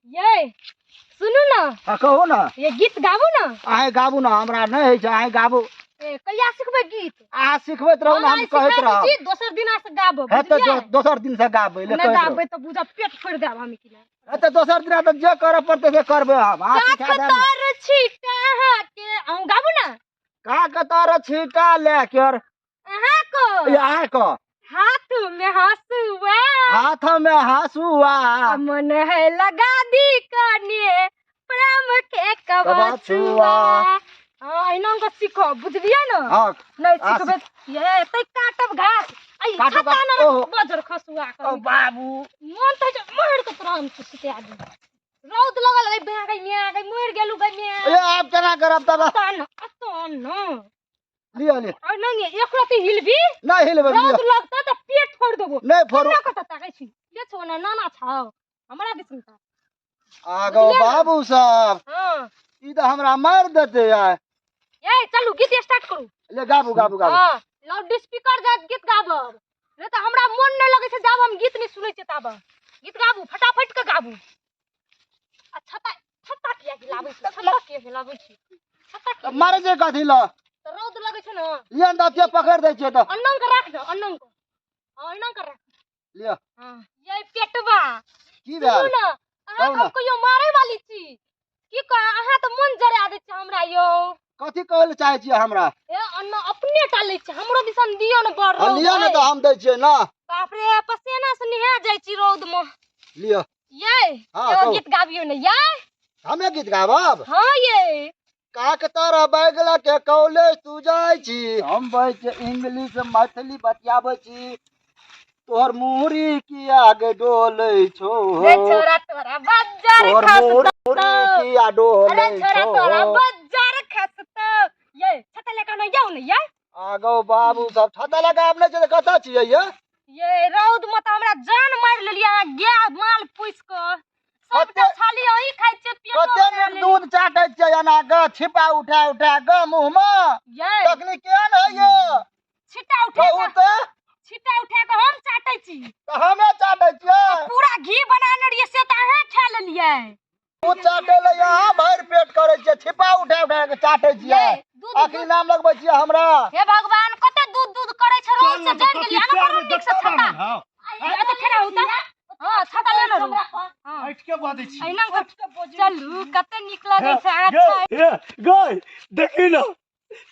ये सुनू ना। हाँ कहो ना। ये गीत गाबू ना। आए गाबू ना हमरा नहीं है आए गाबू। कहिया सिखबे गीत? आ सिखबे रहो ना हम कहत रहो। जी दोसर दिन से गाबो। है तो दोसर दिन से गाबे ले ना गाबे तो बुझा पेट फोड़ देब हम की ना। है तो दोसर दिन तो जे करे पड़ते से करबे हम। आ सिखा दे कतर छीटा के हम गाबू ना। का कतर छीटा ले के और अहा को या को हाथ में हंसुआ। हाथ में हंसुआ मन है लगा दी कने प्रेम के कबछुआ। हां इनन को सीखो बुझलिए ना। हां नहीं सीखबे ये तै काटब घास आई छता ना बजर खसुआ कर। ओ बाबू मन त मर के तराम छुते आदमी रौद लगल गई बह गई मिया गई मर गेलु गई मिया। ए आप केना करब तब अतन लियो ले और नहीं एक रति हिलबी नहीं हिलबे रौद लगता त पेट फोड़ देबो। नहीं फोड़ ना कत ताकै छी ले छो ना नाना छाओ हमरा दिसन का आगो बाबू साहब। हां ई तो हमरा मार देते यार। ए चलू गीत स्टार्ट करू। ले गाबू गाबू गाबू। हां लाउड स्पीकर जा गीत गाबब नहीं तो हमरा मन नहीं लगे छै जब हम गीत नहीं सुनै छै तब गीत गाबू फटाफट के गाबू। अच्छा ता छत्ता किया हिलाबै छै छत्ता किया हिलाबै छै छत्ता किया मारे जे कथि ल तो रौद लगे छै ना। लियन दतिया पकड़ दे छै तो अन्नन के राख दे अन्नन को। हां अन्नन के राख लियो। हां ये पेटवा की भेल ना अहाँ हम कहियो मारे वाली छी की कह अहाँ तो मन जरा दे छै हमरा यो। कथि कहल चाहे छी हमरा? ए अन्न अपने टाले छै हमरो दिसन दियो न बड़ रौद। लियो न तो हम दै छियै ना। बाप रे पसीना से नहा जाय छी रौद में। लियो ये एगो गीत गाबियो न ये। हमें गीत गाबब? हां ये का के तारा बैगला के कॉलेज तू जाय छी हम बैठ इंग्लिश मैथिली बतियाबै छी तोहर मुहरी की आगे डोलै छो। रे छोरा तोरा बजार खसत की आ डोलै अरे छोरा तोरा बजार खसत ये छता लेके न जाऊ न ये। आगो बाबू सब छता लगा अपने जे कथा छियै ये रौद में त हमरा जान मार लेलिया गे माल पुइस क सब त खाली ओही खाइ छै पेट कते ने दूध चाटै छै एना ग छिपा उठा उठा ग मुंह में ये तकनी केहन है ये छिटा उठा बहुत छिटा उठा के हम चाटै छी त हमें चाटै छियै पूरा घी बनाने रहिए से त अहाँ खा लेलिए। दूध चाटे ले यहाँ भर पेट करे छियै छिपा उठा उठा के चाटै छियै आखिर नाम लगबै छियै हमरा। हे भगवान कते दूध दूध करे छ रोज से जर गेलिए ना करू निक से छता आ त खेरा होता। हां छता ले लो हां हट के बादै छी एना चलू कते निक लागे छै अच्छा ए गय देखी ना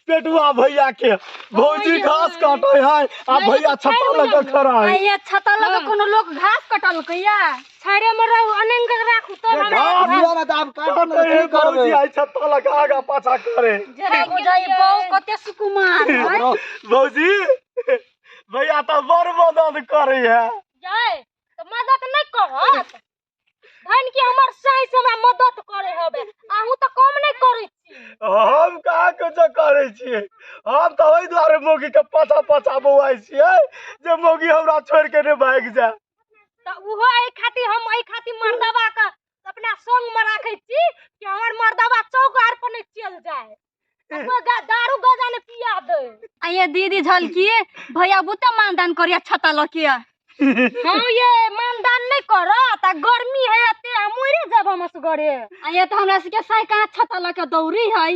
पेटुआ भैया के भौजी घास काटे है आ भैया छत्ता लगा खड़ा है। ये छत्ता लगा कोनो लोग घास कटल कहिया छाड़े में रहू अनंग राखू तो घास लियो ना त आप काटो न की करबै भौजी आई छत्ता लगा आगा पाछा करे जरा बुझाई बहु कते सुकुमार है। भौजी भैया तो बड़ मदद करे है। जाय तो मदद नहीं करत धन की हमर सही से हमरा मदद करे हबे आहू तो कम नहीं करे छी। हम कहा कुछ करे छी हम तो ओई द्वारे मोगी के पाछा पाछा बौआई छी जे मोगी हमरा छोड़ के ने भाग जा त उहो एई खातिर हम एई खातिर मर्दबा का अपना संग में राखे छी कि हमर मर्दबा चौकार पर नहीं चल जाए अब दारू गजा ने पिया दे। आये दीदी झलकी भैया बुते मानदान करिया छता लकिया। हां ये मानदान नहीं करत आ गर्मी है एते हमरे जब हम असगरे आये तो हमरा के साई कहां छता लके दौरी है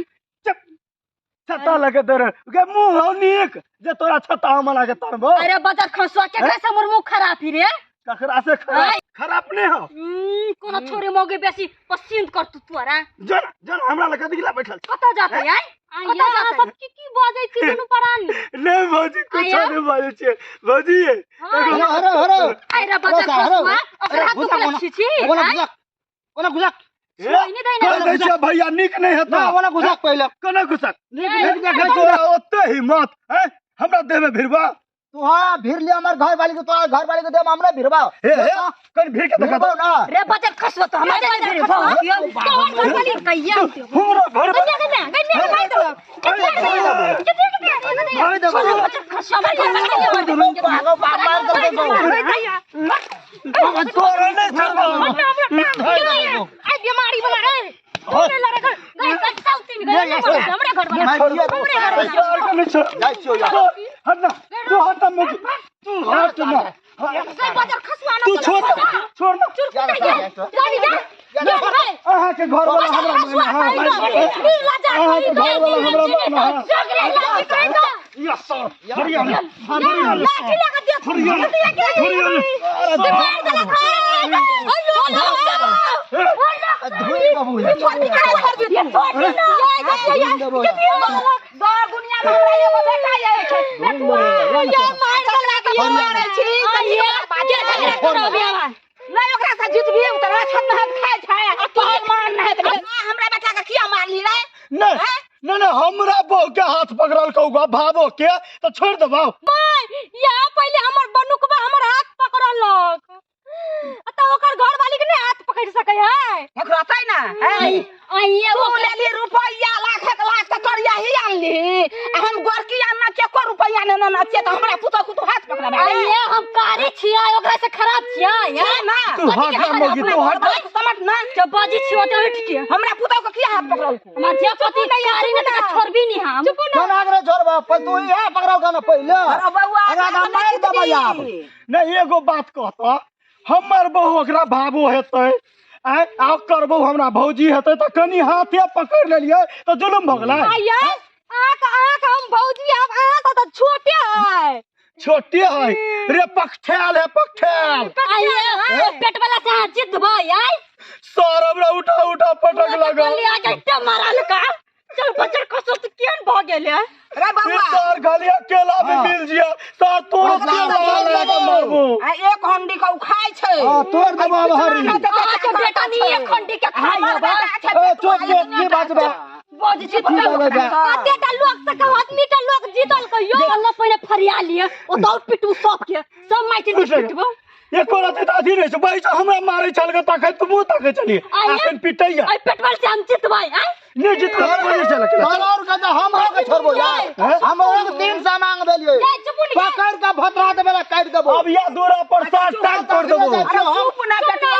छत्ता लगे तेरे के मुंह हो नीक जे तोरा छत्ता हमला के तरबो। अरे बजर खसुआ के कैसे मोर मुंह खराब ही रे ककरा से खराब नहीं हो कोनो छोरी मोगे बेसी पसंद कर तू तोरा जन जन हमरा लगे दिखला बैठल कत जाते है कत जाते सब की बाजै छी दुनु परानी नहीं भौजी कुछ नहीं बाजै छी भौजी हरो हरो अरे बजर खसुआ ओकरा तू लक्षी छी ओना गुजक कह दे भैया निक नहीं हेता ओना गुजक पहले कने घुसक निक देखे तोरा ओते हिम्मत है हमरा देह में भिड़वा तू हां भीड़ ले हमर घर वाली को तो घर वाली को दे हमरा भिड़वा हे कन भीड़ के देखा ना रे बजर खसुआ तो हमरा दे रे कौन घर वाली कहिया हमरा घर गन्ने भाई तो भाई दे बजर खसुआ भागो बाप मार दे बाबा तोरे नहीं छबो आई बीमारी वाला रे तोरे लड़े घर नहीं साउथी में हमरे घर वाला जाई छियो यार हट ना तू हट ना मुझे तू हट ना बजर खसुआ ना तू छोड़ ना गाड़ी जा अहाँ के घर वाला हमरा माने हां अहाँ के घर वाला हमरा माने यस सर हरियाणा धोई बाबू नहीं हमरा बहू के हाथ पकड़ल कहूगा भावो के तो छोड़ देबो यहाँ पहले हमर बनुकबा हमर हाथ पकड़लक त ओकर घर वाली के नहीं हाथ पकड़ सकै है रहतै ना आइए तू लेली रुपैया लाख त करिया ही आनली हम गोरकी आनना के को रुपैया न नचे त हमरा पुतो को तू हाथ पकड़ाबे आइए हम कारी छियै ओकरा से खराब छियै है ना तू हटा मोगी तू हटा समझ ना जब बाजी छियो त उठ के हमरा पुतो को किया हाथ पकड़ल हमार जे पति कारी न त छोड़बी नहीं हम कोना करे छोड़बा पर तू यहां पकड़ाओ का ना पहले अरे बउआ अगर मार देबा आप नहीं एगो बात कहता हमर बहू ओकरा भावो हेतै आय आ करबो हमरा भौजी हेतै त कनी हाथे पकड़ लेलियै त जुलुम भ गेलै आइए आक हम भौजी अब आक त छोटे है छोटे है रे पकठैल है पकठैल आइए पेट वाला से हाथ जीत भाई आई सरब रे उठा उठा पटक लगा ले आ के मारल का चल बचर कसो त केन भ गेले रे बउआ सर खाली अकेला में मिल जिया सर तोड़ के मारबो आ एक हंडी को खाय छै हां तोड़ देबा हरी के बेटा नी एक खंडी के खाई होबा ए चुप चुप की बात बा बाजी जीत आतेटा लोग से कह आदमीटा लोग जीतल कहियो अल्लाह पहले फरिया लिए ओ दौड़ पिटू सब के सब माइटी पिटबो एको रात त अथी नै छ भाई हमरा मारै छल के तखै तुमु तकै चली आखन पिटैया आई पेटवाल से हम जीतबै आई ने जीतल कोई चल के और का हम के छोड़बो यार हम और 3 सा मांग देलिए पकड़ के भतरा देबे काट देबो अब या दूरा पर साथ टांग कर देबो चुप ना बेटा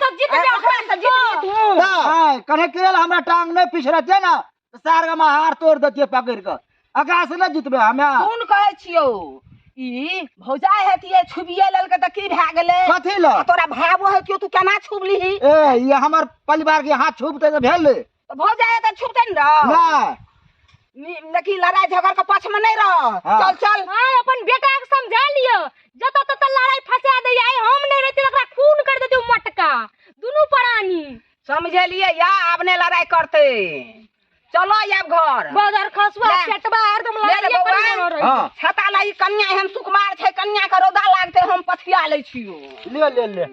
सब जीतबे ओकरा से जीत हां कने केल हमरा टांग नहीं पिछरते ना सार का हार तोड़ देतिए पकड़ के आकाश न जीतबे हमें कोन कहै छियो ई भौजाई हेतिए छुबिए लेल के त की भ गेलै कथि ल तोरा भावो है क्यों तू केना छुबलीही ए ये हमर परिवार के हाथ छुबते तो भेल तो भौजाई त छुबते न लेकिन लड़ाई झगड़ के पछ में नहीं रह चल चल हां अपन बेटा के समझा लियो जत तत लड़ाई फंसा दे आई हम नहीं रहते ओकरा खून कर देते मटका दोनों प्राणी समझे लिए या अब ने लड़ाई करते चलो अब घर बाजार खसवा पेटवा हरदम लड़ाई हां छता लाई कन्या हम सुकुमार छै कन्या के रौदा लागते हम पथिया ले छियो ले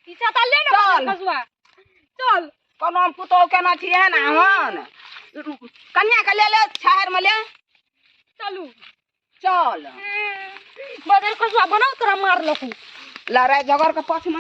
ई छता ले ना बाजार खसवा चल कोनो हम पुतो केना छिए ना हन कन्या के ले शहर में ले चलू चल बाजार खसवा बनाओ तोरा मार लखू लड़ाई झगड़ के पछ में